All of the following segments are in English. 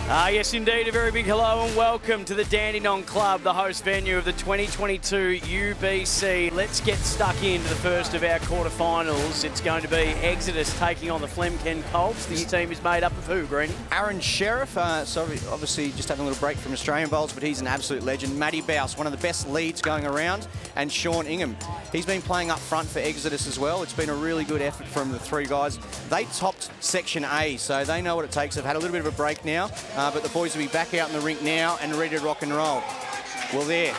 Yes, indeed. A very big hello and welcome to the Dandenong Club, the host venue of the 2022 UBC. Let's get stuck into the first of our quarterfinals. It's going to be Exodas taking on the Flem Colts. This team is made up of who, Greenie? Aron, Sherriff, obviously just having a little break from Australian bowls, but he's an absolute legend. Baus, one of the best leads going around, and Ingham. He's been playing up front for Exodas as well. It's been a really good effort from the three guys. They topped Section A, so they know what it takes. They've had a little bit of a break now, but the boys will be back out in the rink now and ready to rock and roll. Well, there,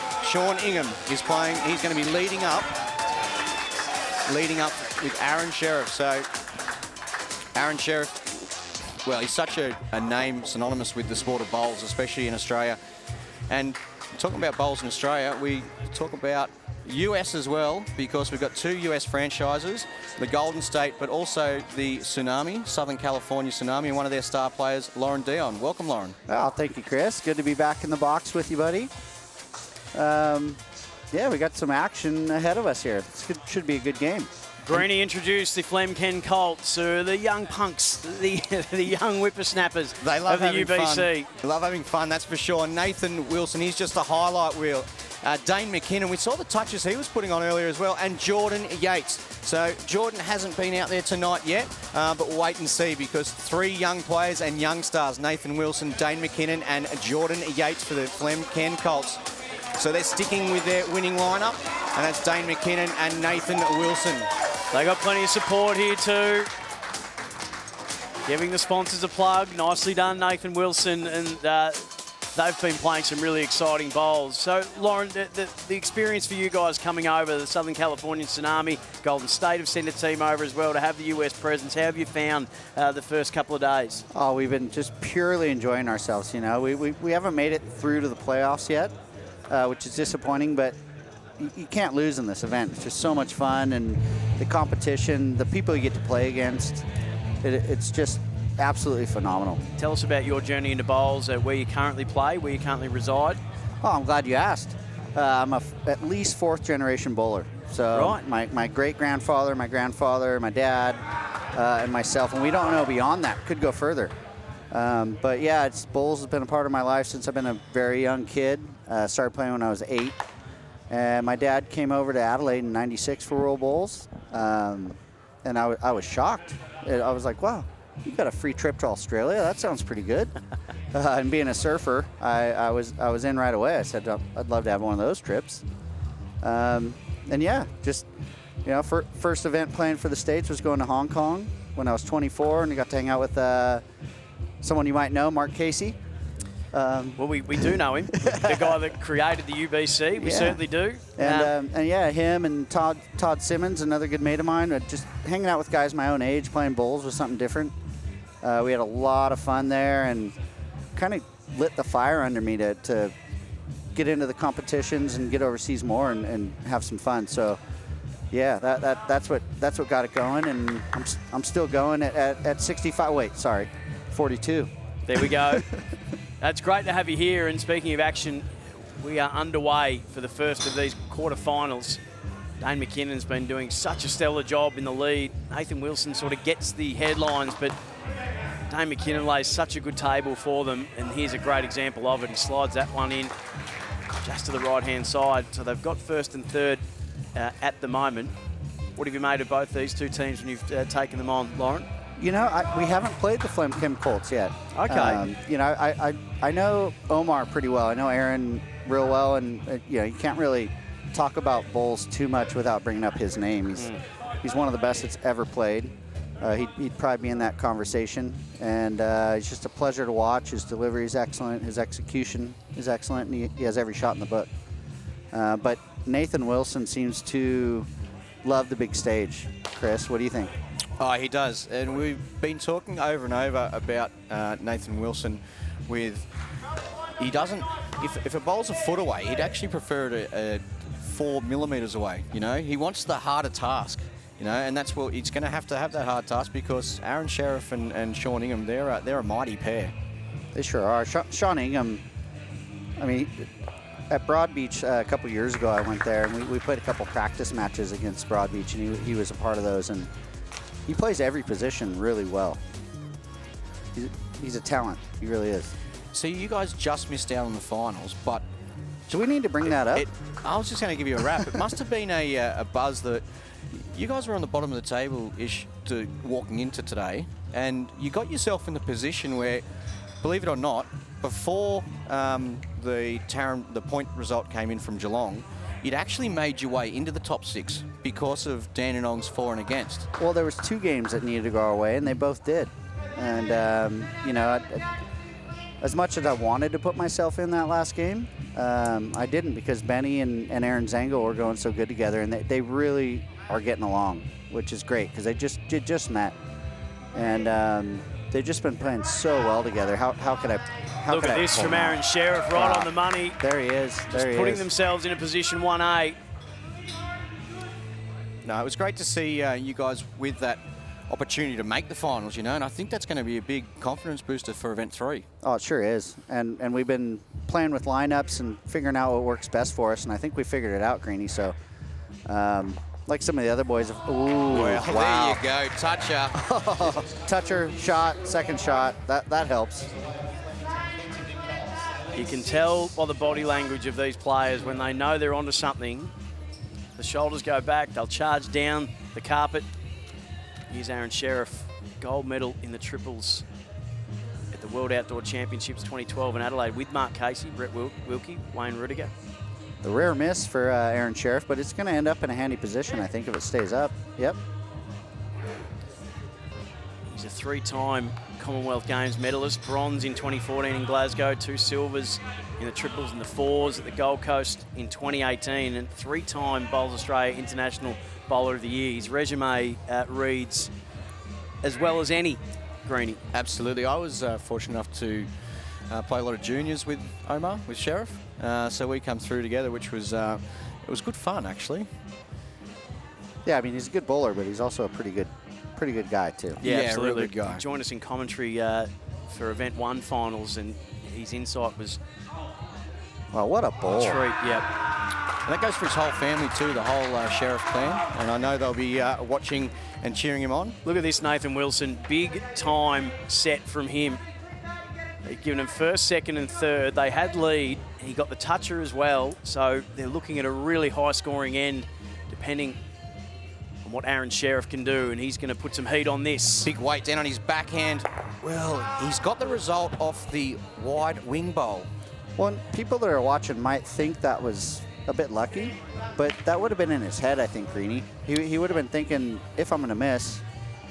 Ingham is playing. He's going to be leading up with Aron Sherriff. So, Aron Sherriff, well, he's such a name synonymous with the sport of bowls, especially in Australia. And talking about bowls in Australia, we talk about US as well, because we've got two US franchises, the Golden State, but also the Tsunami, Southern California Tsunami, and one of their star players, Dion. Welcome, Lauren. Oh, thank you, Chris. Good to be back in the box with you, buddy. Yeah, we got some action ahead of us here. Should be a good game. Greenie introduced the Flem Colts, the young punks, the young whippersnappers they love of the having UBC. Fun. They love having fun, that's for sure. Nathan Wilson, he's just a highlight reel. Dane McKinnon, we saw the touches he was putting on earlier as well, and Jordan Yates. So Jordan hasn't been out there tonight yet, but we'll wait and see, because three young players and young stars, Nathan Wilson, Dane McKinnon and Jordan Yates for the Flem Colts. So they're sticking with their winning lineup, and that's Dane McKinnon and Nathan Wilson. They got plenty of support here too. Giving the sponsors a plug. Nicely done, Nathan Wilson, and they've been playing some really exciting bowls. So, Lauren, the experience for you guys coming over, the Southern California Tsunami, Golden State have sent a team over as well to have the US presence. How have you found the first couple of days? Oh, we've been just purely enjoying ourselves, you know. We haven't made it through to the playoffs yet, which is disappointing, but you can't lose in this event. It's just so much fun, and the competition, the people you get to play against, it's just absolutely phenomenal. Tell us about your journey into bowls, where you currently play, where you currently reside. Oh, I'm glad you asked. I'm at least fourth generation bowler. So right. my great-grandfather, my grandfather, my dad, and myself, and we don't know beyond that. Could go further. But yeah, bowls has been a part of my life since I've been a very young kid. Started playing when I was 8. And my dad came over to Adelaide in '96 for World Bowls, and I was shocked. I was like, wow, you got a free trip to Australia? That sounds pretty good. And being a surfer, I was in right away. I said, I'd love to have one of those trips. And yeah, just, you know, first event playing for the States was going to Hong Kong when I was 24, and I got to hang out with someone you might know, Mark Casey. Well, we do know him, the guy that created the UBC. We certainly do. And yeah, him and Todd Simmons, another good mate of mine. Just hanging out with guys my own age, playing bowls was something different. We had a lot of fun there, and kind of lit the fire under me to get into the competitions and get overseas more and have some fun. So yeah, that's what got it going, and I'm still going at 65. Wait, sorry, 42. There we go. It's great to have you here, and speaking of action, we are underway for the first of these quarterfinals. Dane McKinnon's been doing such a stellar job in the lead. Nathan Wilson sort of gets the headlines, but Dane McKinnon lays such a good table for them, and here's a great example of it. He slides that one in just to the right-hand side, so they've got first and third at the moment. What have you made of both these two teams when you've taken them on, Lauren? You know, we haven't played the Flem Colts yet. Okay. You know, I know Omar pretty well. I know Aron real well, and you know, you can't really talk about bowls too much without bringing up his name. He's one of the best that's ever played. He'd probably be in that conversation, and he's just a pleasure to watch. His delivery is excellent. His execution is excellent, and he has every shot in the book. But Nathan Wilson seems to love the big stage. Chris, what do you think? Oh, he does, and we've been talking over and over about Nathan Wilson. He doesn't. If a bowl's a foot away, he'd actually prefer it 4 millimeters away. You know, he wants the harder task. You know, and that's what he's going to have that hard task, because Aron Sherriff and Ingham, they're a mighty pair. They sure are. Ingham, I mean, at Broadbeach a couple years ago, I went there, and we played a couple practice matches against Broadbeach, and he was a part of those, and he plays every position really well. He's a talent. He really is. So you guys just missed out on the finals, but Do we need to bring that up? I was just going to give you a wrap. It must have been a buzz that you guys were on the bottom of the table-ish to walking into today, and you got yourself in the position where, believe it or not, before the point result came in from Geelong, you'd actually made your way into the top 6 because of Dandenong's for and against. Well, there was 2 games that needed to go our way, and they both did. And, you know, as much as I wanted to put myself in that last game, I didn't, because Benny and Aaron Zango were going so good together, and they really are getting along, which is great, because they just met. And they've just been playing so well together. How could I... Look at this from Aaron Sherriff, right on the money. There he is. There he is. Putting themselves in a position 1A. No, it was great to see you guys with that opportunity to make the finals, you know, and I think that's going to be a big confidence booster for Event 3. Oh, it sure is. And we've been playing with lineups and figuring out what works best for us, and I think we figured it out, Greeny. So, like some of the other boys. Ooh, well, wow. There you go, toucher. Toucher, shot, second shot. That helps. You can tell by the body language of these players when they know they're onto something. The shoulders go back, they'll charge down the carpet. Here's Aaron Sherriff, gold medal in the triples at the World Outdoor Championships 2012 in Adelaide with Mark Casey, Brett Wilkie, Wayne Rudiger. A rare miss for Aaron Sherriff, but it's going to end up in a handy position, I think, if it stays up. Yep. He's a 3-time Commonwealth Games medalist, bronze in 2014 in Glasgow, 2 silvers in the triples and the 4s at the Gold Coast in 2018, and 3-time Bowls Australia International Bowler of the Year. His resume reads as well as any, Greeny. Absolutely. I was fortunate enough to play a lot of juniors with Omar, with Sherriff. So we come through together, which was it was good fun, actually. Yeah, I mean, he's a good bowler, but he's also a pretty good guy too. Yeah, absolutely. Really good guy. He joined us in commentary for Event 1 finals, and his insight was Well, what a bowl. a treat. Yep. And that goes for his whole family too, the whole Sherriff clan. And I know they'll be watching and cheering him on. Look at this, Nathan Wilson. Big time set from him. They've given him first, second and third. They had lead. He got the toucher as well. So they're looking at a really high-scoring end, depending on what Aaron Sherriff can do. And he's going to put some heat on this. Big weight down on his backhand. Well, he's got the result off the wide wing bowl. Well, people that are watching might think that was a bit lucky, but that would have been in his head, I think, Greeny. He would have been thinking, if I'm going to miss,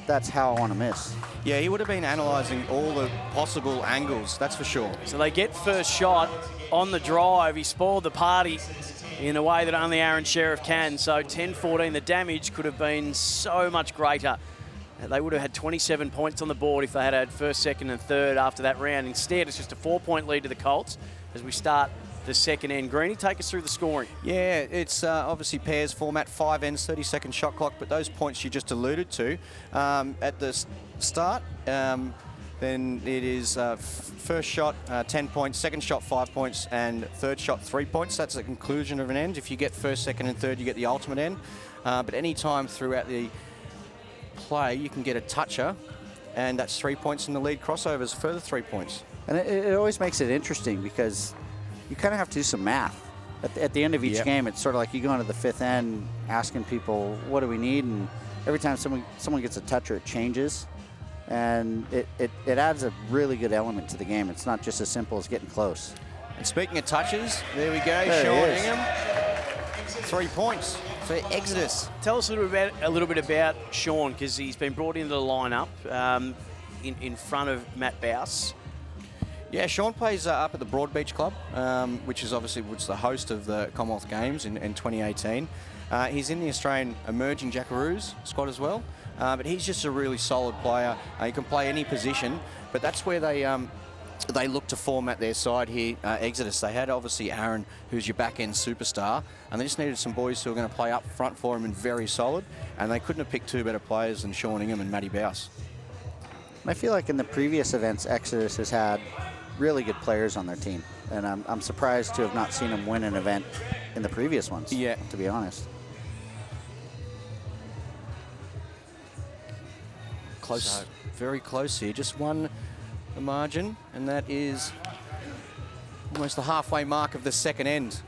that's how I want to miss. Yeah, he would have been analysing all the possible angles, that's for sure. So they get first shot on the drive. He spoiled the party in a way that only Aaron Sherriff can. So 10-14, the damage could have been so much greater. They would have had 27 points on the board if they had had first, second and third after that round. Instead, it's just a 4-point lead to the Colts as we start the second end. Greeny, take us through the scoring. Yeah, it's obviously pairs format, 5 ends, 30-second shot clock, but those points you just alluded to at the start, then it is first shot 10 points, second shot 5 points, and third shot 3 points. That's the conclusion of an end. If you get first, second and third, you get the ultimate end. But any time throughout the play, you can get a toucher, and that's 3 points, in the lead crossovers, further 3 points. And it always makes it interesting because you kind of have to do some math. At the end of each game, it's sort of like you go into the fifth end asking people, what do we need? And every time someone gets a toucher, it changes. And it adds a really good element to the game. It's not just as simple as getting close. And speaking of touches, there we go, There Sean he is. Ingham. 3 points for Exodas. Tell us a little bit about Sean, because he's been brought into the lineup in front of Matt Baus. Yeah, Sean plays up at the Broadbeach Club, which is obviously the host of the Commonwealth Games in 2018. He's in the Australian Emerging Jackaroos squad as well, but he's just a really solid player. He can play any position, but that's where they look to format their side here, Exodas. They had obviously Aron, who's your back-end superstar, and they just needed some boys who are going to play up front for him and very solid, and they couldn't have picked 2 better players than Sean Ingham and Matty Baus. I feel like in the previous events, Exodus has had really good players on their team, and I'm surprised to have not seen them win an event in the previous ones. Yeah, to be honest. Close, very close here. Just one the margin, and that is almost the halfway mark of the second end.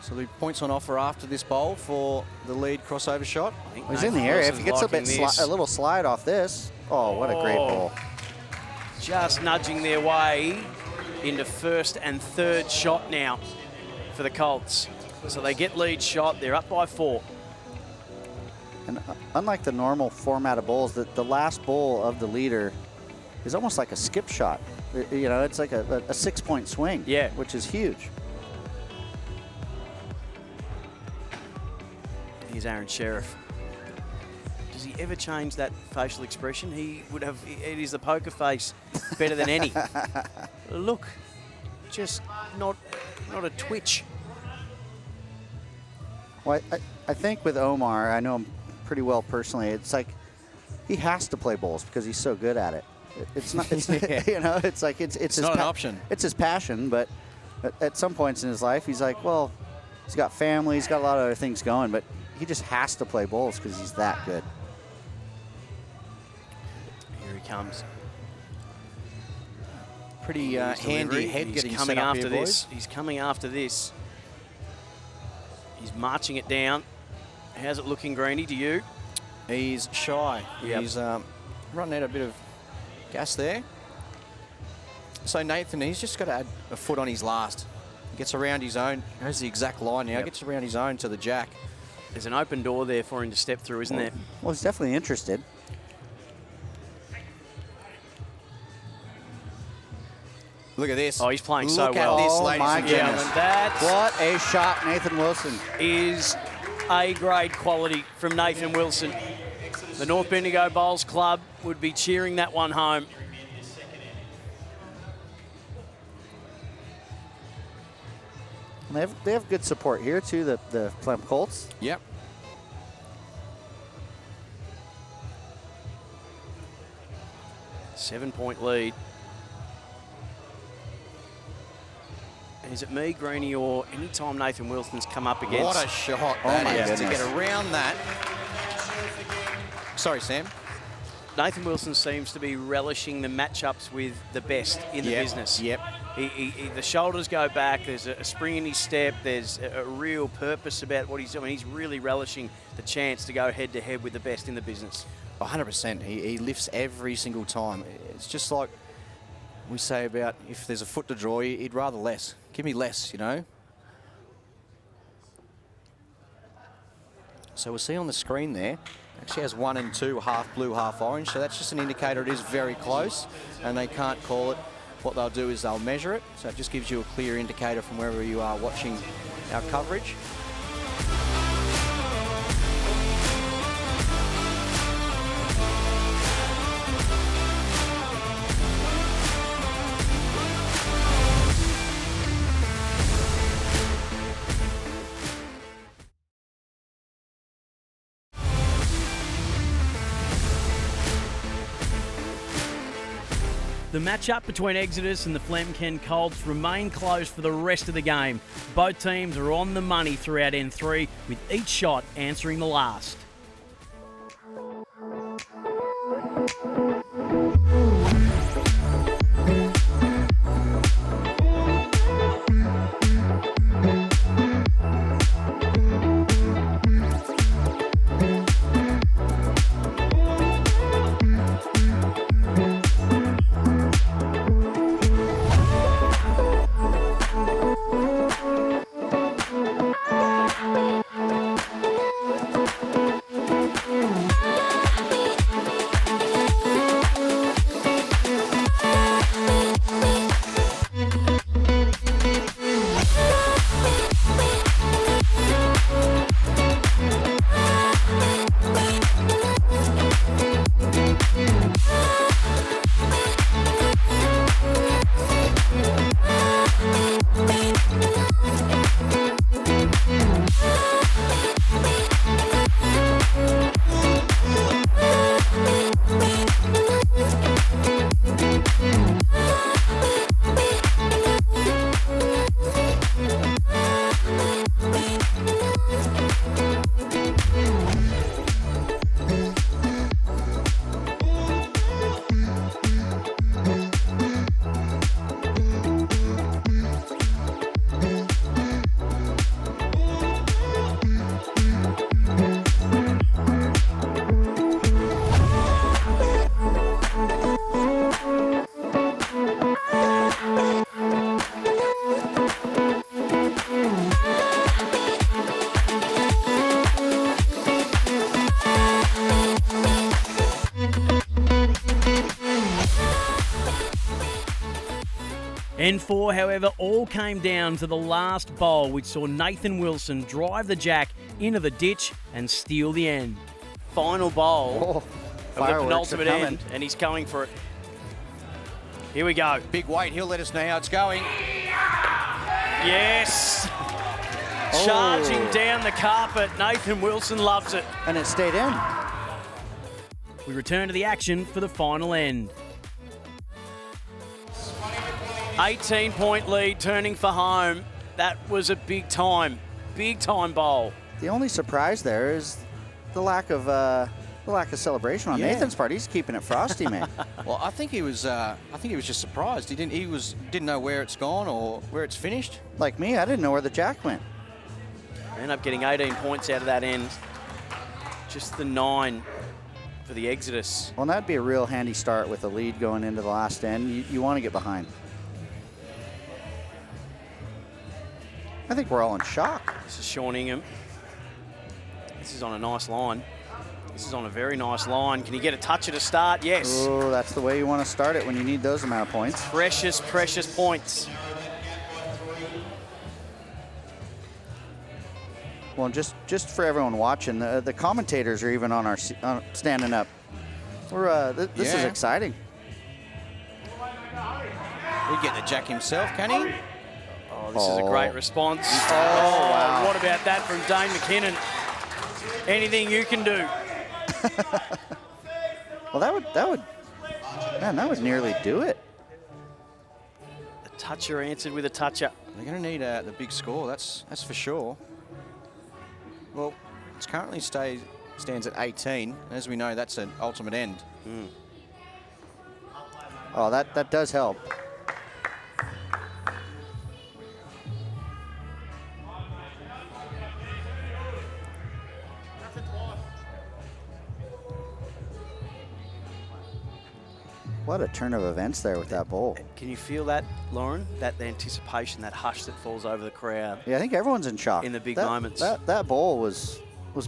So the points on offer after this bowl for the lead crossover shot. He's in the area. If he gets a little slide off this, oh, what a great ball. Just nudging their way into first and third shot now for the Colts. So they get lead shot. They're up by 4. And unlike the normal format of bowls, the last bowl of the leader is almost like a skip shot. You know, it's like a 6-point swing, yeah, which is huge. Here's Aron Sherriff. Does he ever change that facial expression? He would have, it is the poker face better than any. Look, just not a twitch. Well, I think with Omar, I know him pretty well personally, it's like he has to play bowls because he's so good at it. It's not, it's, you know, it's like it's his not an option. It's his passion, but at some points in his life, he's like, well, he's got family, he's got a lot of other things going, but he just has to play bowls because he's that good. Here he comes. Pretty handy head He's getting coming set up after here, this. boys. He's coming after this. He's marching it down. How's it looking, Greeny, to you? He's shy. Yep. He's running out a bit of gas there. So Nathan, he's just got to add a foot on his last. He gets around his own. There's the exact line now. Yep. Gets around his own to the jack. There's an open door there for him to step through, isn't there? Well, he's definitely interested. Look at this. Oh, he's playing so Look well. at this, Oh, ladies my and gentlemen. goodness. That What a shot, Nathan Wilson. is A-grade quality from Nathan Wilson. The North Bendigo Bowls Club would be cheering that one home. And they have good support here too, the Flem Colts. Yep. Seven-point lead. Is it me, Greeny, or any time Nathan Wilson's come up against? What a shot Oh that my is to goodness. get around that. Sorry, Sam. Nathan Wilson seems to be relishing the matchups with the best in the business. Yep. The shoulders go back, there's a spring in his step, there's a real purpose about what he's doing. He's really relishing the chance to go head-to-head with the best in the business. 100%. He lifts every single time. It's just like we say about if there's a foot to draw, he'd rather less. Give me less, you know. So we'll see on the screen there, actually has 1 and 2, half blue, half orange. So that's just an indicator it is very close and they can't call it. What they'll do is they'll measure it. So it just gives you a clear indicator from wherever you are watching our coverage. The matchup between Exodas and the Flem Colts remain close for the rest of the game. Both teams are on the money throughout N3, with each shot answering the last. N4, however, all came down to the last bowl, which saw Nathan Wilson drive the jack into the ditch and steal the end. Final bowl of the penultimate end, and he's going for it. Here we go. Big weight. He'll let us know how it's going. Yes. Charging down the carpet. Nathan Wilson loves it. And it stayed in. We return to the action for the final end. 18-point lead, turning for home. That was a big time bowl. The only surprise there is the lack of celebration on Nathan's part. He's keeping it frosty, man. Well, I think he was just surprised. He didn't know where it's gone or where it's finished. Like me, I didn't know where the jack went. End up getting 18 points out of that end. Just the 9 for the Exodus. Well, that'd be a real handy start with a lead going into the last end. You want to get behind. I think we're all in shock. This is Sean Ingham. This is on a nice line. This is on a very nice line. Can he get a touch at a start? Yes. Oh, that's the way you want to start it when you need those amount of points. Precious, precious points. Well, just for everyone watching, the commentators are even on our standing up. This is exciting. He'll get the jack himself, can he? Oh, this is a great response. Oh, wow. What about that from Dane McKinnon? Anything you can do. Well, that would nearly do it. The toucher answered with a toucher. They're going to need the big score. That's for sure. Well, it currently stands at 18. As we know, that's an ultimate end. Oh, that does help. What a turn of events there with that bowl. Can you feel that, Lauren? That the anticipation, that hush that falls over the crowd. Yeah, I think everyone's in shock. In the big moments. That bowl was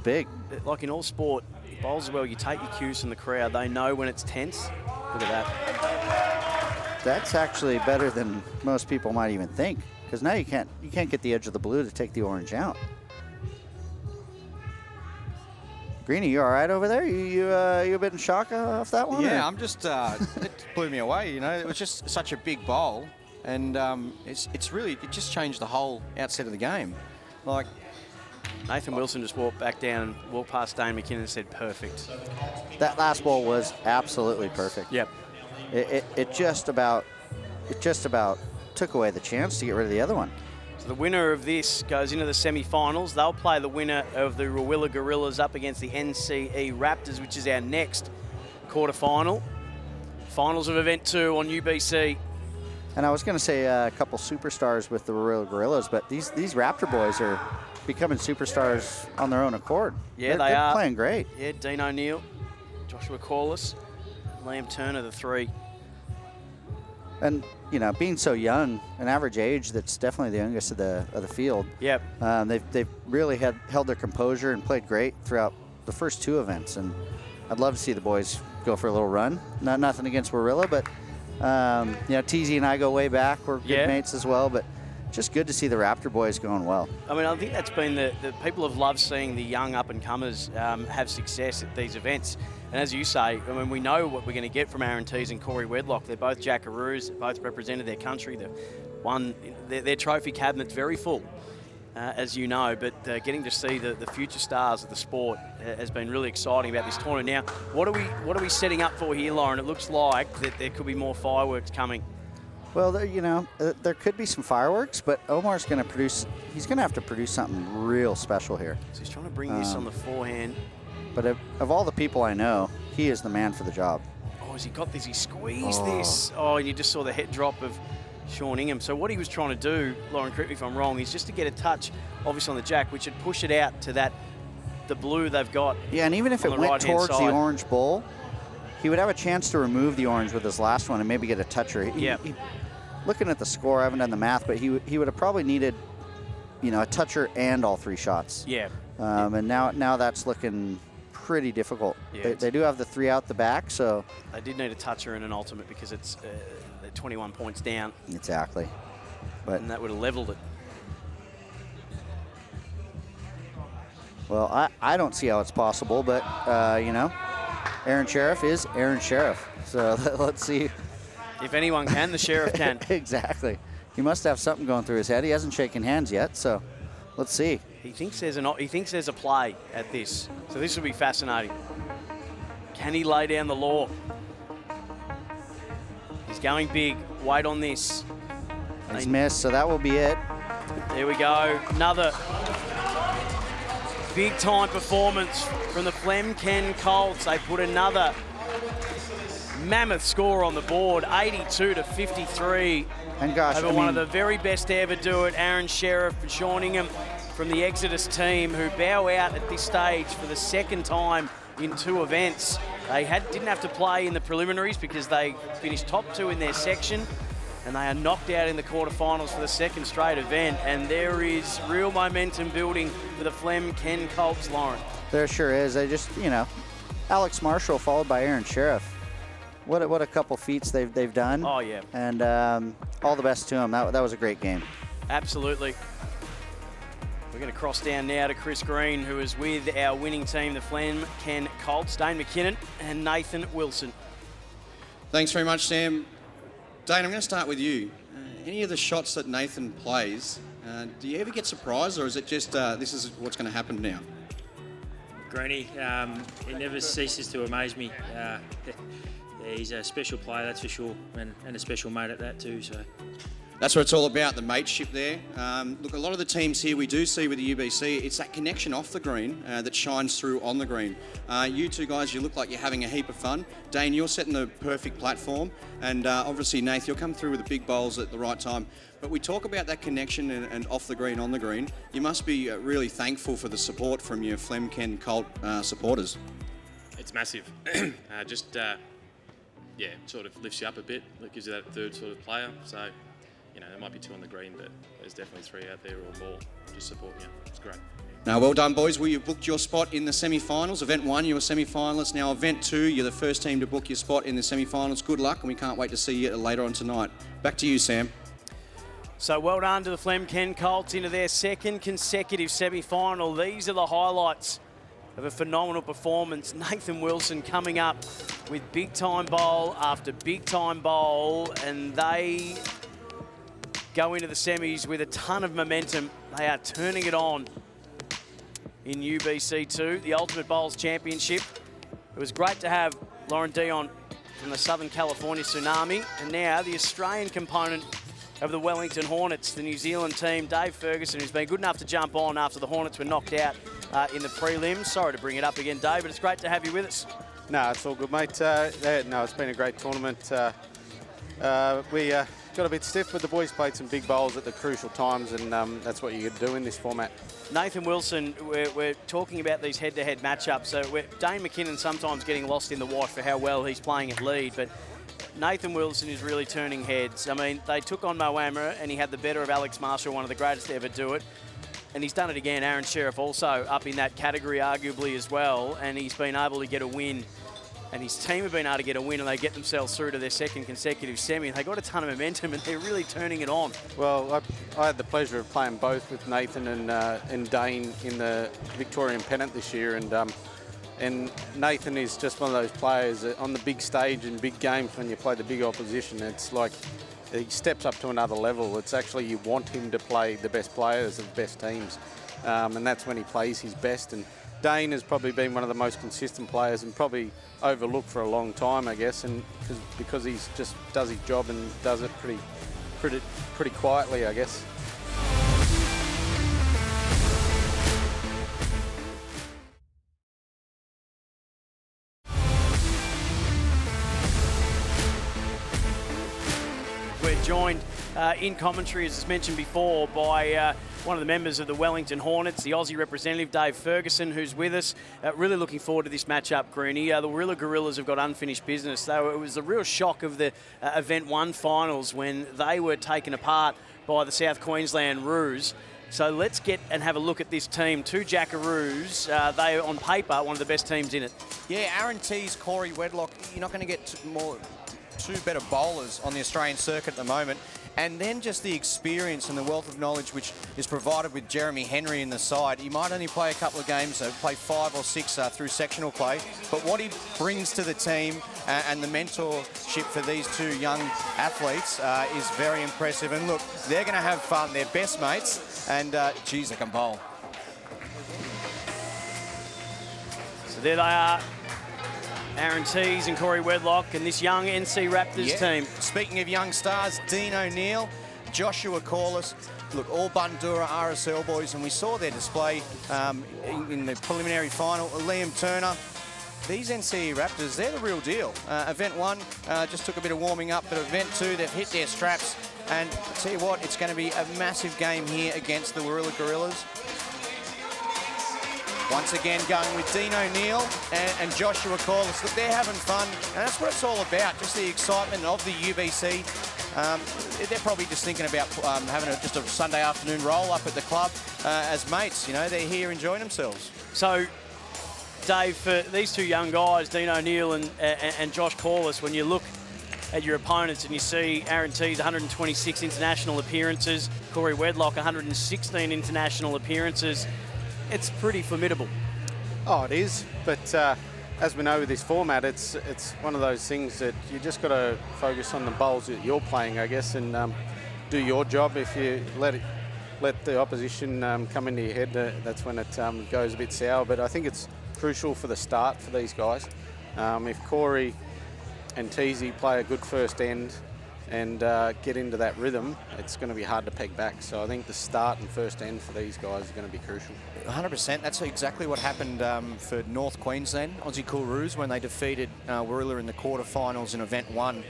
big. Like in all sport, bowls as well, you take your cues from the crowd. They know when it's tense. Look at that. That's actually better than most people might even think, because now you can't get the edge of the blue to take the orange out. Greeny, you all right over there? You a bit in shock off that one? Yeah, or? I'm just, it blew me away, you know. It was just such a big bowl, and it just changed the whole outset of the game. Like, Nathan Wilson just walked back down, walked past Dane McKinnon and said, perfect. That last bowl was absolutely perfect. Yep. It just about took away the chance to get rid of the other one. So the winner of this goes into the semi-finals. They'll play the winner of the Warilla Gorillas up against the NCE Raptors, which is our next quarterfinal. Finals of Event 2 on UBC. And I was going to say a couple superstars with the Warilla Gorillas, but these Raptor boys are becoming superstars on their own accord. Yeah, they're are playing great. Yeah, Dean O'Neill, Joshua Corless, Liam Turner, the 3. And you know, being so young, an average age that's definitely the youngest of the field. Yep. They've really held their composure and played great throughout the first 2 events. And I'd love to see the boys go for a little run. Nothing against Warilla, but you know, Teys and I go way back. We're good mates as well, but just good to see the Raptor boys going well. I mean, I think that's been the people have loved seeing the young up-and-comers have success at these events. And as you say, I mean, we know what we're going to get from Aaron Teys and Corey Wedlock. They're both Jackaroos. They both represented their country. They've won their trophy cabinet's very full, as you know. But getting to see the future stars of the sport has been really exciting about this tournament. Now, what are we setting up for here, Lauren? It looks like that there could be more fireworks coming. Well, you know, there could be some fireworks, but Omar's going to produce. He's going to have to produce something real special here. So he's trying to bring this on the forehand. But of all the people I know, he is the man for the job. Oh, has he got this? He squeezed this. Oh, and you just saw the head drop of Sean Ingham. So what he was trying to do, Lauren, correct me if I'm wrong, is just to get a touch, obviously on the jack, which would push it out to the blue they've got. Yeah, and even if it went towards the orange bowl, he would have a chance to remove the orange with his last one and maybe get a toucher. Yeah. Looking at the score, I haven't done the math, but he would have probably needed, you know, a toucher and all 3 shots. Yeah. And now that's looking pretty difficult. Yeah, they do have the 3 out the back, so they did need a toucher and an ultimate because it's 21 points down. Exactly. But And that would have leveled it. well, I don't see how it's possible, but you know, Aaron Sherriff is Aaron Sherriff. So let's see. If anyone can, the Sherriff can. Exactly. He must have something going through his head. He hasn't shaken hands yet, so let's see. He thinks there's a play at this. So this will be fascinating. Can he lay down the law? He's going big. Wait on this. He's missed, so that will be it. There we go. Another big time performance from the Flem Colts. They put another mammoth score on the board, 82-53. And gosh, over one of the very best to ever do it, Aaron Sherriff and Sean Ingham from the Exodas team, who bow out at this stage for the second time in 2 events. They didn't have to play in the preliminaries because they finished top 2 in their section, and they are knocked out in the quarterfinals for the second straight event. And there is real momentum building for the Flem Colts, Lauren. There sure is. They just, you know, Alex Marshall followed by Aaron Sherriff. What a couple feats they've done. Oh, yeah. And all the best to them. That was a great game. Absolutely. We're going to cross down now to Chris Green, who is with our winning team, the Flem Colts, Dane McKinnon and Nathan Wilson. Thanks very much, Sam. Dane, I'm going to start with you. Any of the shots that Nathan plays, do you ever get surprised, or is it just this is what's going to happen now? Greeny, he never ceases to amaze me. He's a special player, that's for sure, and a special mate at that too. So that's what it's all about, the mateship there. Look, a lot of the teams here we do see with the UBC, it's that connection off the green that shines through on the green. You two guys, you look like you're having a heap of fun. Dane, you're setting the perfect platform, and obviously, Nath, you'll come through with the big bowls at the right time. But we talk about that connection and off the green, on the green. You must be really thankful for the support from your Flem Colt supporters. It's massive. Yeah, sort of lifts you up a bit. It gives you that third sort of player. So, you know, there might be 2 on the green, but there's definitely 3 out there or more just supporting you. It's great. Now, well done, boys. Well, you've booked your spot in the semi-finals. Event 1, you were semi-finalists. Now, Event 2, you're the first team to book your spot in the semi-finals. Good luck, and we can't wait to see you later on tonight. Back to you, Sam. So well done to the Flem Colts into their second consecutive semi-final. These are the highlights of a phenomenal performance. Nathan Wilson coming up with big-time bowl after big-time bowl, and they go into the semis with a ton of momentum. They are turning it on in UBC2, the Ultimate Bowls Championship. It was great to have Lauren Dion from the Southern California Tsunami, and now the Australian component of the Wellington Hornets, the New Zealand team, Dave Ferguson, who's been good enough to jump on after the Hornets were knocked out in the prelims. Sorry to bring it up again, Dave, but it's great to have you with us. No, it's all good, mate. No, it's been a great tournament. We got a bit stiff, but the boys played some big bowls at the crucial times, and that's what you do in this format. Nathan Wilson, we're talking about these head-to-head matchups. So Dane McKinnon sometimes getting lost in the wash for how well he's playing at lead, but Nathan Wilson is really turning heads. I mean, they took on Moama, and he had the better of Alex Marshall, one of the greatest to ever do it. And he's done it again. Aaron Sherriff also up in that category arguably as well, and he's been able to get a win. And his team have been able to get a win, and they get themselves through to their second consecutive semi. They got a ton of momentum, and they're really turning it on. Well, I had the pleasure of playing both with Nathan and Dane in the Victorian pennant this year, and Nathan is just one of those players that on the big stage in big games when you play the big opposition, it's like he steps up to another level. It's actually you want him to play the best players of the best teams, and that's when he plays his best. And Dane has probably been one of the most consistent players and probably overlooked for a long time, I guess, and because he just does his job and does it pretty quietly, I guess. We're joined in commentary, as mentioned before, by one of the members of the Wellington Hornets, the Aussie representative, Dave Ferguson, who's with us. Really looking forward to this matchup, Greeny. The Warilla Gorillas have got unfinished business. It was a real shock of the Event 1 finals when they were taken apart by the South Queensland Roos. So let's get and have a look at this team. 2 Jackaroos. They are, on paper, one of the best teams in it. Yeah, Aaron, Teys, Corey, Wedlock, you're not going to get two better bowlers on the Australian circuit at the moment. And then just the experience and the wealth of knowledge which is provided with Jeremy Henry in the side. He might only play a couple of games, play 5 or 6 through sectional play, but what he brings to the team and the mentorship for these two young athletes is very impressive. And look, they're going to have fun. They're best mates, and geez, they can bowl. So there they are. Aaron Teys and Corey Wedlock and this young NC Raptors team. Speaking of young stars, Dean O'Neill, Joshua Corless, look, all Bundura RSL boys, and we saw their display in the preliminary final. Liam Turner. These NC Raptors, they're the real deal. Event 1 just took a bit of warming up, but Event 2, they've hit their straps. And I'll tell you what, it's going to be a massive game here against the Warilla Gorillas. Once again, going with Dean O'Neill and Joshua Corless. Look, they're having fun, and that's what it's all about, just the excitement of the UBC. They're probably just thinking about having just a Sunday afternoon roll-up at the club as mates. You know, they're here enjoying themselves. So, Dave, for these two young guys, Dean O'Neill and Josh Corless, when you look at your opponents and you see Aaron Teys, 126 international appearances, Corey Wedlock, 116 international appearances, it's pretty formidable. Oh, it is, but as we know with this format, it's one of those things that you just got to focus on the bowls that you're playing, I guess, and do your job. If you let the opposition come into your head, that's when it goes a bit sour. But I think it's crucial for the start for these guys. If Corey and Teys play a good first end and get into that rhythm, it's going to be hard to peg back. So I think the start and first end for these guys is going to be crucial. 100%. That's exactly what happened for North Queensland, Aussie Coolroos, when they defeated Warilla in the quarterfinals in Event 1.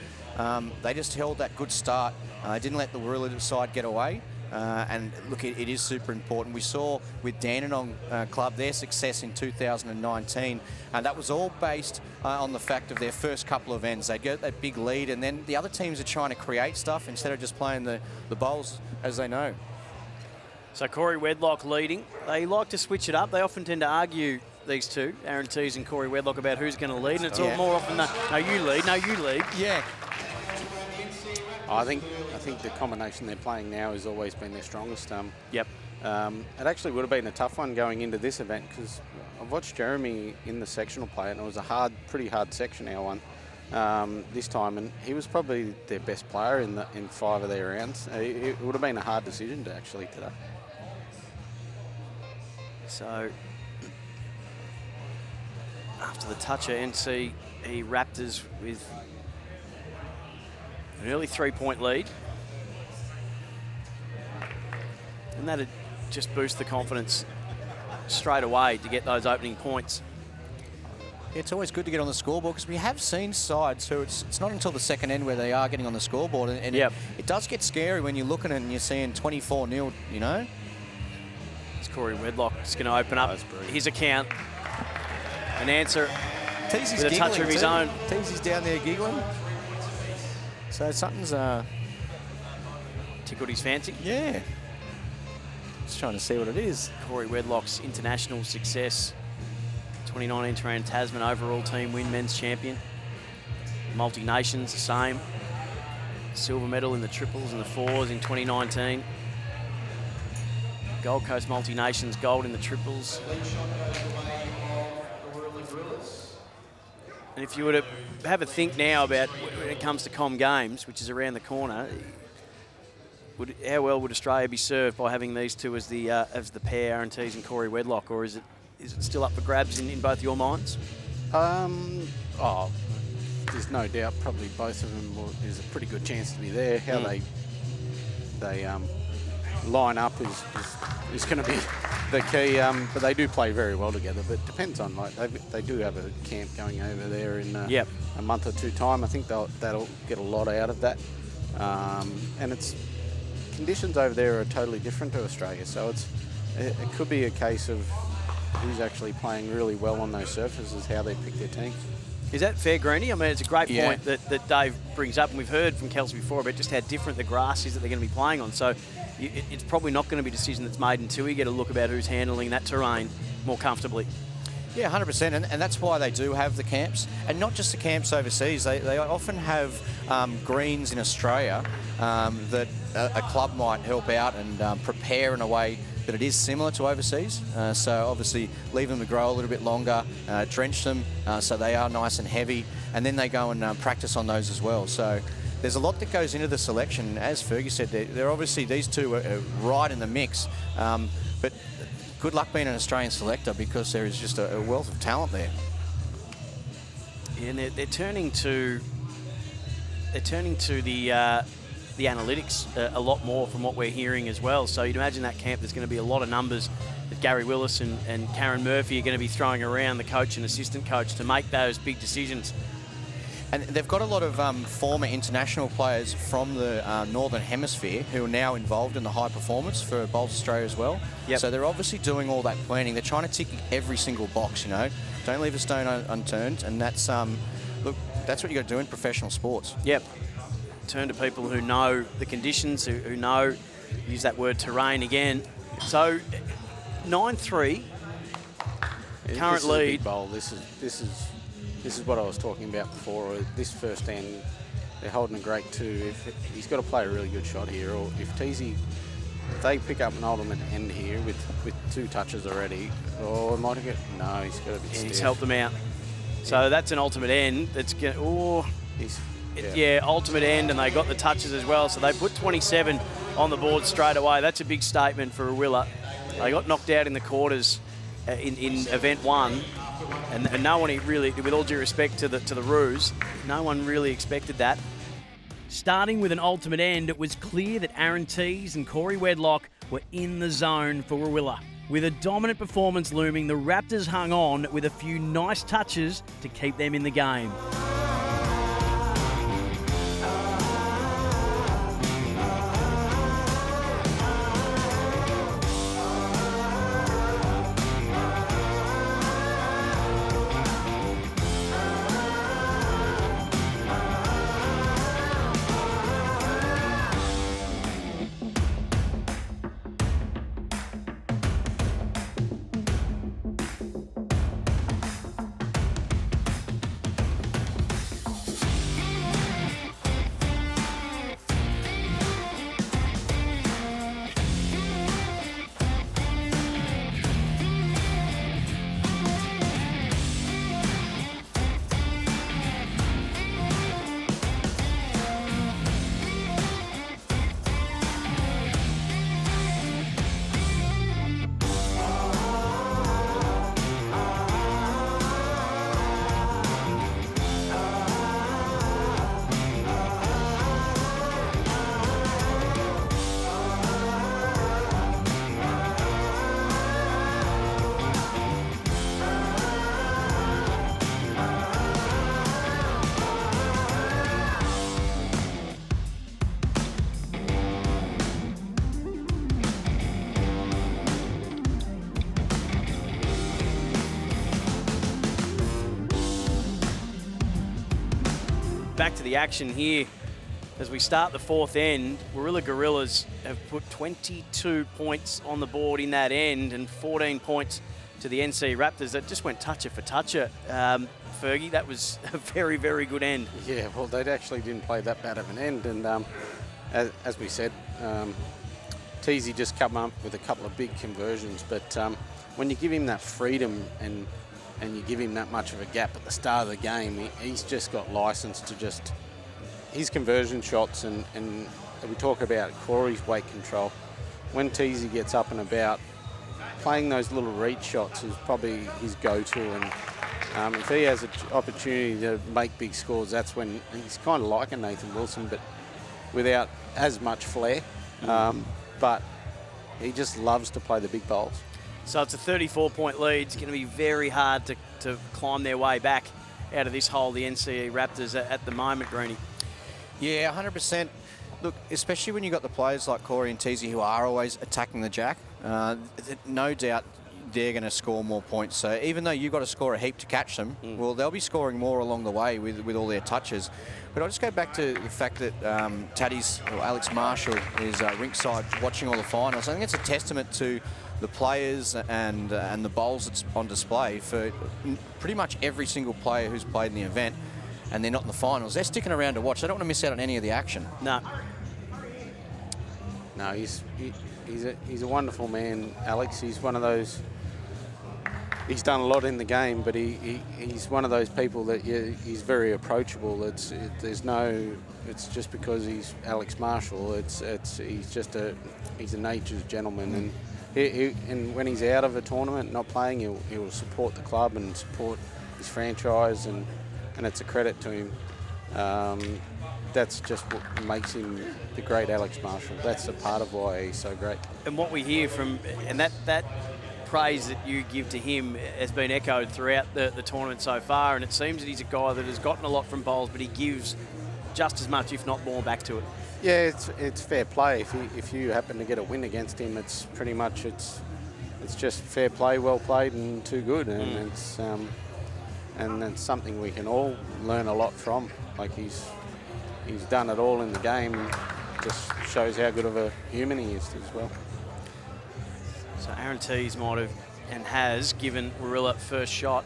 They just held that good start. Didn't let the Warilla side get away. And look, it is super important. We saw with Dandenong Club their success in 2019, and that was all based on the fact of their first couple of ends. They'd get that big lead, and then the other teams are trying to create stuff instead of just playing the bowls as they know. So Corey Wedlock leading. They like to switch it up. They often tend to argue, these two, Aaron Teys and Corey Wedlock, about who's going to lead, and it's all more often no, you lead, no, you lead. Yeah. I think the combination they're playing now has always been their strongest. Yep. It actually would have been a tough one going into this event because I've watched Jeremy in the sectional play, and it was a pretty hard section, our one, this time, and he was probably their best player in 5 of their rounds. It would have been a hard decision to actually today. So after the toucher, NC Raptors with an early 3-point lead. And that'd just boost the confidence straight away to get those opening points. It's always good to get on the scoreboard because we have seen sides, so it's not until the second end where they are getting on the scoreboard. And yep. It does get scary when you're looking and you're seeing 24-0, you know? It's Corey Wedlock just going to open up his account and answer with a touch of his own. Teys down there giggling. So something's tickled his fancy. Yeah. Just trying to see what it is. Corey Wedlock's international success. 2019 Trans-Tasman overall team win, men's champion. Multi-nations, the same. Silver medal in the triples and the fours in 2019. Gold Coast Multi-Nations gold in the triples. And if you were to have a think now about when it comes to Com Games, which is around the corner, how well would Australia be served by having these two as the pair, Aaron Teys and Corey Wedlock, or is it still up for grabs in both your minds? There's no doubt probably both of them is a pretty good chance to be there. How they line up is going to be the key. But they do play very well together. But it depends on, like, they do have a camp going over there in a month or 2 time. I think that'll get a lot out of that. And it's conditions over there are totally different to Australia. So it could be a case of who's actually playing really well on those surfaces, how they pick their teams. Is that fair, Greenie? I mean, it's a great point that Dave brings up, and we've heard from Kelsey before about just how different the grass is that they're going to be playing on. So it's probably not going to be a decision that's made until we get a look about who's handling that terrain more comfortably. Yeah, 100%, and that's why they do have the camps, and not just the camps overseas. They often have greens in Australia that a club might help out and prepare in a way that it is similar to overseas. So obviously leave them to grow a little bit longer, drench them so they are nice and heavy, and then they go and practice on those as well. So there's a lot that goes into the selection. As Fergie said, they're obviously, these two are right in the mix, but good luck being an Australian selector because there is just a wealth of talent there. Yeah, and they're turning to the analytics a lot more from what we're hearing as well. So you'd imagine that camp there's going to be a lot of numbers that Gary Willis and Karen Murphy are going to be throwing around, the coach and assistant coach, to make those big decisions. And they've got a lot of former international players from the Northern Hemisphere who are now involved in the high performance for Bowls Australia as well. Yep. So they're obviously doing all that planning. They're trying to tick every single box, you know. Don't leave a stone unturned. And that's, look, that's what you got to do in professional sports. Yep. Turn to people who know the conditions, who know, use that word terrain again. So 9-3, current lead. Big bowl. This is what I was talking about before. This first end, they're holding a great two. He's got to play a really good shot here, or if Teys, if they pick up an ultimate end here with 2 touches already, or might he get? No, he's got to be stiff. He's helped them out. So that's an ultimate end. That's going. Yeah, ultimate end, and they got the touches as well. So they put 27 on the board straight away. That's a big statement for Warilla. They got knocked out in the quarters in event 1. And no one really, with all due respect to the Roos, no one really expected that. Starting with an ultimate end, it was clear that Aron Teys and Corey Wedlock were in the zone for Warilla. With a dominant performance looming, the Raptors hung on with a few nice touches to keep them in the game. Back to the action here as we start the 4th end. Warilla Gorillas have put 22 points on the board in that end and 14 points to the NC Raptors. That just went toucher for toucher. Fergie, that was a very, very good end. Yeah, well, they actually didn't play that bad of an end. And as we said, Teys just come up with a couple of big conversions. But when you give him that freedom and you give him that much of a gap at the start of the game, he's just got license to just... His conversion shots, and we talk about Corey's weight control. When Teys gets up and about, playing those little reach shots is probably his go-to. And if he has an opportunity to make big scores, that's when he's kind of like a Nathan Wilson, but without as much flair. But he just loves to play the big bowls. So it's a 34-point lead. It's going to be very hard to climb their way back out of this hole, the NCE Raptors at the moment, Greenie. Yeah, 100%. Look, especially when you've got the players like Corey and Teys who are always attacking the jack, no doubt they're going to score more points. So even though you've got to score a heap to catch them, well, they'll be scoring more along the way with all their touches. But I'll just go back to the fact that Taddy's, or Alex Marshall, is ringside watching all the finals. I think it's a testament to the players and the bowls that's on display for pretty much every single player who's played in the event, and they're not in the finals. They're sticking around to watch. They don't want to miss out on any of the action. No. No, he's a wonderful man, Alex. He's one of those. He's done a lot in the game, but he's one of those people that he's very approachable. It's just because he's Alex Marshall. He's a nature's gentleman, and when he's out of a tournament, not playing, he'll support the club and support his franchise, and it's a credit to him. That's just what makes him the great Alex Marshall. That's a part of why he's so great. And what we hear from, and that praise that you give to him has been echoed throughout the tournament so far, and it seems that he's a guy that has gotten a lot from bowls, but he gives just as much, if not more, back to it. Yeah, it's fair play. If you happen to get a win against him, it's pretty much it's just fair play, well played, and too good, and it's something we can all learn a lot from. Like he's done it all in the game, and just shows how good of a human he is as well. So Aaron Teys might have and has given Warilla first shot.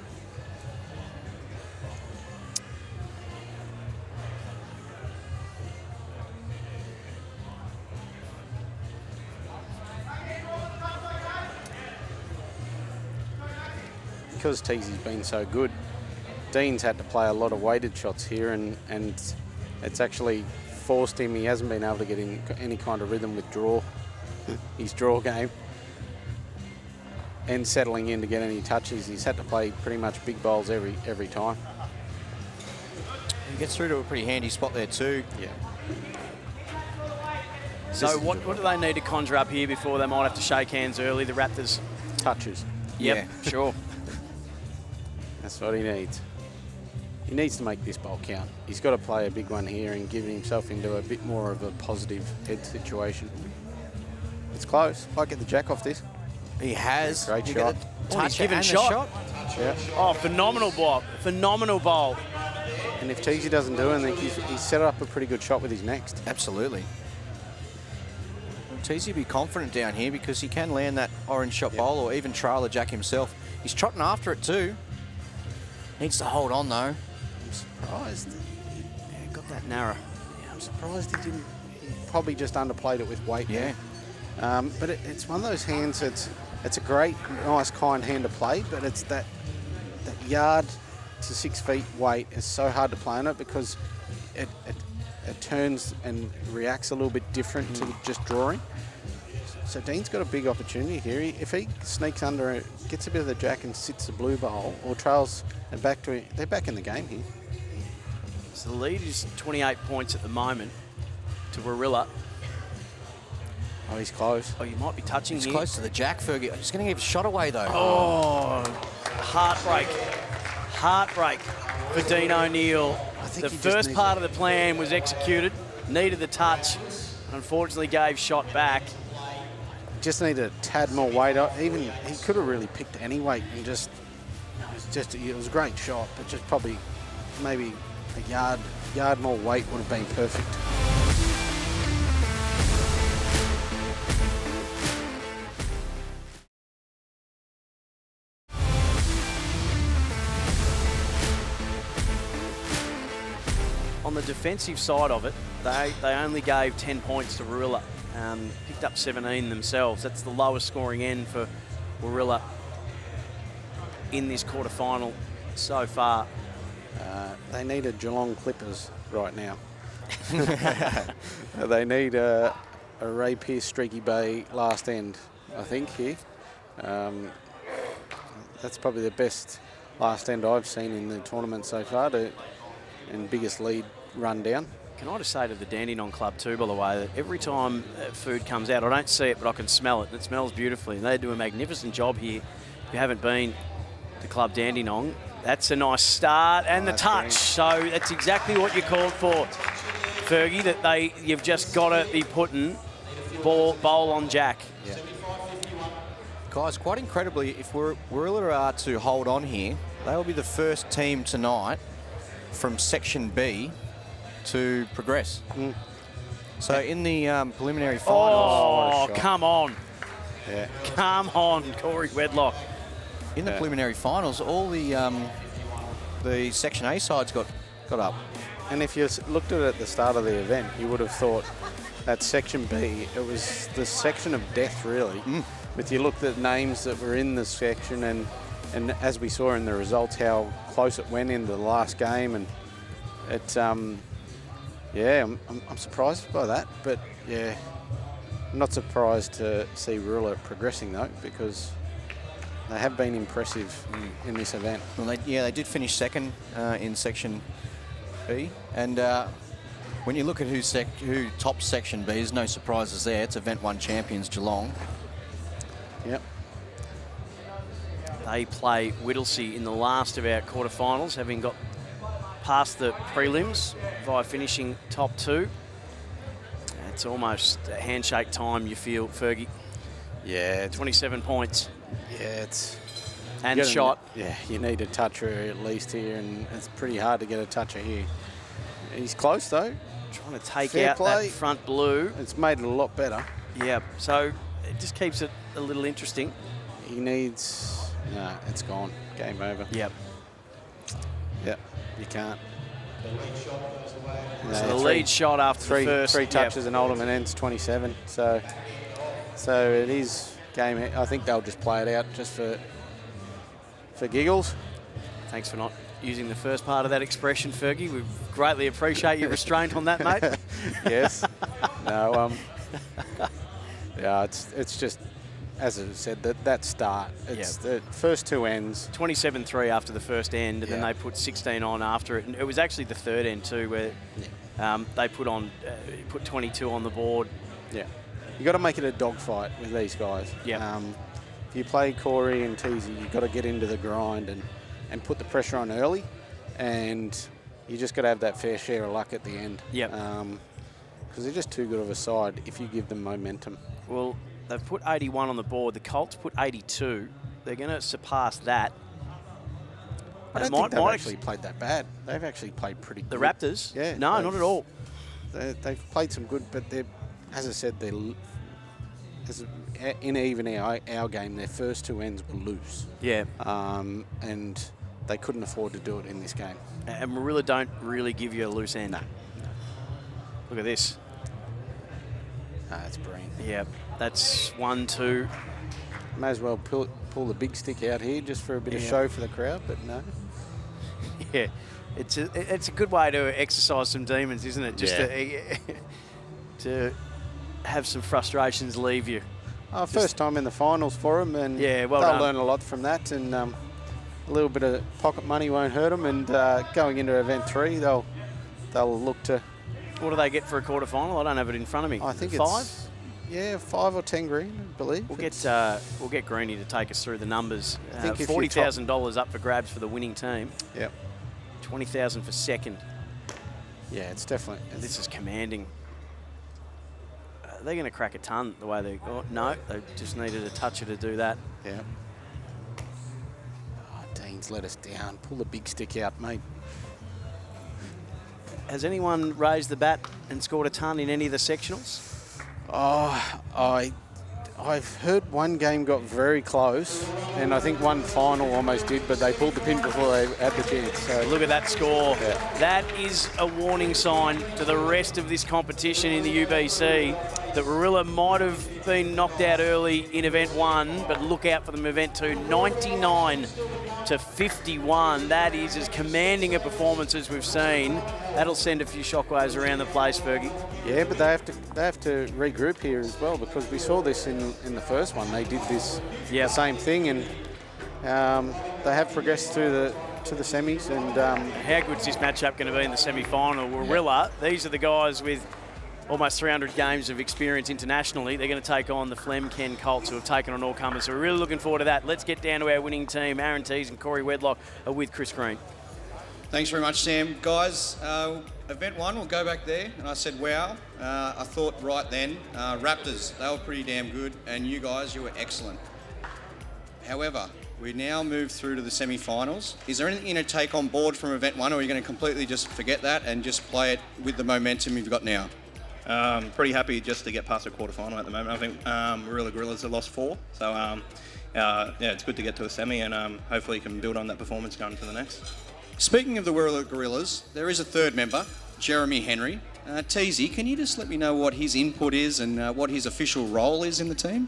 Because Teys has been so good, Dean's had to play a lot of weighted shots here, and it's actually forced him. He hasn't been able to get in any kind of rhythm with his draw game, and settling in to get any touches. He's had to play pretty much big bowls every time. He gets through to a pretty handy spot there too. Yeah. So what do they need to conjure up here before they might have to shake hands early, the Raptors? Touches. Yep, Yeah. sure. That's what he needs. He needs to make this bowl count. He's got to play a big one here and get himself into a bit more of a positive head situation. It's close. Might get the jack off this. He has. Great You shot. get a Oh, he's touch given and shot. a shot. Yeah. Oh, phenomenal block. Phenomenal bowl. And if Teysy doesn't do anything, he's set up a pretty good shot with his next. Absolutely. Teysy be confident down here because he can land that orange shot bowl or even trail the jack himself. He's trotting after it too. Needs to hold on though. I'm surprised. Yeah, got that narrow. Yeah, I'm surprised he didn't. He probably just underplayed it with weight. Yeah. But it's one of those hands. It's a great, nice, kind hand to play, but it's that yard to 6 feet weight is so hard to play on it because it turns and reacts a little bit different to just drawing. So Dean's got a big opportunity here. If he sneaks under it, gets a bit of the jack and sits the blue bowl, or trails and back to it, they're back in the game here. So the lead is 28 points at the moment to Warilla. Oh, he's close. Oh, you might be touching He's here. close to the jack, Fergie. Just going to give a shot away though. Oh, heartbreak. Heartbreak for Dean O'Neill. think The he just first needs part of the plan was executed, needed the touch, unfortunately gave shot back. Just needed a tad more weight. Even he could have really picked any weight and it was a great shot, but just probably maybe a yard more weight would have been perfect. On the defensive side of it, they only gave 10 points to Warilla. Picked up 17 themselves. That's the lowest scoring end for Warilla in this quarterfinal so far. They need a Geelong Clippers right now. They need a Ray Pearce Streaky Bay last end, I think, here. That's probably the best last end I've seen in the tournament so far, and biggest lead run down. Can I just say to the Dandenong Club too, by the way, that every time food comes out, I don't see it, but I can smell it, and it smells beautifully. And they do a magnificent job here. If you haven't been to Club Dandenong, that's a nice start, and the touch. Great. So that's exactly what you called for, Fergie, that you've just got to be putting bowl on jack. Yeah. Guys, quite incredibly, if Warilla are to hold on here, they will be the first team tonight from Section B to progress. So in the preliminary finals... Oh, come on. Yeah. Come on, Corey Wedlock. In the preliminary finals, all the Section A sides got up. And if you looked at it at the start of the event, you would have thought that Section B, it was the section of death, really. If you looked at names that were in the section, and as we saw in the results, how close it went into the last game, and it, yeah, I'm surprised by that, but yeah, I'm not surprised to see Warilla progressing though, because they have been impressive in this event. Well, they did finish second in Section B, and when you look at who tops Section B, there's no surprises there. It's Event 1 champions Geelong. Yep. They play Whittlesea in the last of our quarterfinals, having got past the prelims via finishing top 2. It's almost handshake time, you feel, Fergie. Yeah. 27 points. Yeah, it's... And shot. Yeah, you need a toucher at least here, and it's pretty hard to get a toucher here. He's close though. Trying to take Fair out play. that front blue. It's made it a lot better. Yeah, so it just keeps it a little interesting. He needs... No, it's gone. Game over. Yep. Yep, you can't. So the lead shot after the first. Three touches and Ultimate ends 27. So it is game. I think they'll just play it out just for giggles. Thanks for not using the first part of that expression, Fergie. We greatly appreciate your restraint on that, mate. Yes. No. Yeah. It's just, as I said, that start. It's the first 2 ends. 27-3 after the first end, and then they put 16 on after it. And it was actually the third end too, where they put 22 on the board. Yeah. You got to make it a dogfight with these guys. Yeah. If you play Corey and Teys, you've got to get into the grind and put the pressure on early, and you just got to have that fair share of luck at the end. Yep. Because they're just too good of a side if you give them momentum. Well, they've put 81 on the board. The Colts put 82. They're going to surpass that. I don't think they've actually played that bad. They've actually played pretty good. The Raptors? Yeah. No, not at all. They've played some good, but they're, as I said, in even our game, their first 2 ends were loose. Yeah. And they couldn't afford to do it in this game. And Warilla don't really give you a loose end. No. Look at this. That's brilliant. Yeah, that's 1-2. May as well pull the big stick out here just for a bit of show for the crowd, but no. Yeah, it's a good way to exercise some demons, isn't it? Just to have some frustrations leave you. First time in the finals for them, and well they'll done. learn a lot from that, and a little bit of pocket money won't hurt them, and going into event 3, they'll look to... What do they get for a quarter final? I don't have it in front of me. I think 5? it's... Yeah, 5 or 10 grand, I believe. We'll get Greeny to take us through the numbers. I think if $40,000 up for grabs for the winning team. Yep. 20,000 for second. Yeah, it's definitely... This is commanding. They're going to crack a ton the way they... Oh, no, they just needed a toucher to do that. Yeah. Oh, Dane's let us down. Pull the big stick out, mate. Has anyone raised the bat and scored a ton in any of the sectionals? Oh, I've heard one game got very close, and I think one final almost did, but they pulled the pin before they had the chance. So. Look at that score. Yeah. That is a warning sign to the rest of this competition in the UBC that Warilla might have been knocked out early in event 1, but look out for them in event 2. 99 to 51. That is as commanding a performance as we've seen. That'll send a few shockwaves around the place, Fergie. Yeah, but they have to regroup here as well, because we saw this in the first one. They did this the same thing, and they have progressed to the semis. And how good's this matchup going to be in the semi-final? Warilla, these are the guys with almost 300 games of experience internationally. They're going to take on the Flem Colts, who have taken on all comers. So we're really looking forward to that. Let's get down to our winning team. Aron Teys and Corey Wedlock are with Chris Green. Thanks very much, Sam. Guys, event 1, we'll go back there. And I said, wow. I thought right then, Raptors, they were pretty damn good. And you guys, you were excellent. However, we now move through to the semi-finals. Is there anything to take on board from event 1, or are you going to completely just forget that and just play it with the momentum you've got now? Pretty happy just to get past the quarterfinal at the moment. I think Warilla Gorillas have lost 4, so yeah, it's good to get to a semi, and hopefully you can build on that performance going to the next. Speaking of the Warilla Gorillas, there is a third member, Jeremy Henry. Teysy, can you just let me know what his input is and what his official role is in the team?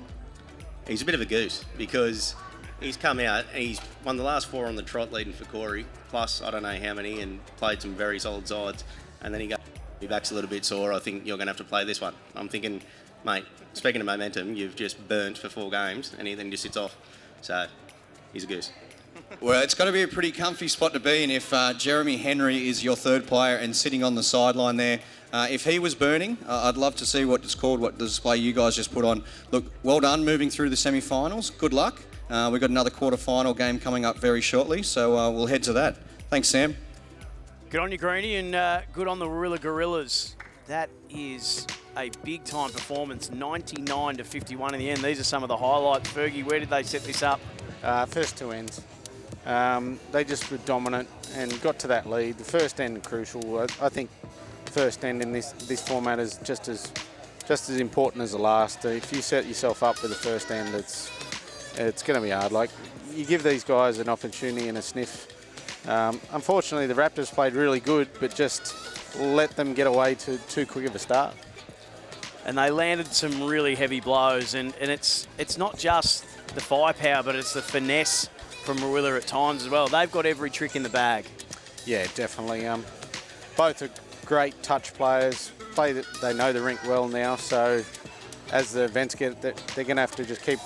He's a bit of a goose because he's come out and he's won the last 4 on the trot leading for Corey, plus I don't know how many, and played some very solid sides. And then he goes, your back's a little bit sore, I think you're going to have to play this one. I'm thinking, mate, speaking of momentum, you've just burnt for 4 games and he then just sits off. So he's a goose. Well, it's got to be a pretty comfy spot to be in if Jeremy Henry is your third player and sitting on the sideline there. If he was burning, I'd love to see what the display you guys just put on. Look, well done moving through the semi-finals. Good luck. We've got another quarter-final game coming up very shortly, so we'll head to that. Thanks, Sam. Good on you, Greenie, and good on the Warilla Gorillas. That is a big-time performance, 99-51 in the end. These are some of the highlights. Fergie, where did they set this up? First 2 ends. They just were dominant and got to that lead. The first end crucial. I think first end in this format is just as important as the last. If you set yourself up with the first end, it's going to be hard. Like, you give these guys an opportunity and a sniff. Unfortunately, the Raptors played really good, but just let them get away to too quick of a start. And they landed some really heavy blows, and it's not just the firepower, but it's the finesse from Warilla at times as well. They've got every trick in the bag. Yeah, definitely. Both are great touch players. They know the rink well now, so as the events get, they're going to have to just keep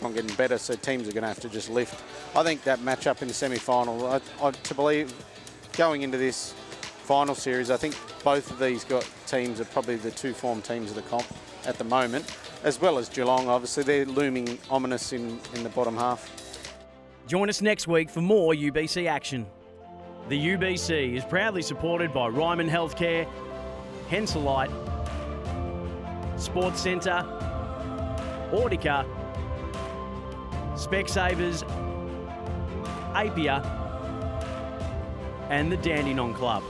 on getting better. So teams are going to have to just lift. I think that matchup in the semi-final, to believe, going into this final series, I think both of these teams are probably the 2 form teams of the comp at the moment, as well as Geelong. Obviously, they're looming ominous in the bottom half. Join us next week for more UBC action. The UBC is proudly supported by Ryman Healthcare, Henselite, Sports Centre, Audica, Specsavers, Apia, and the Dandenong Club.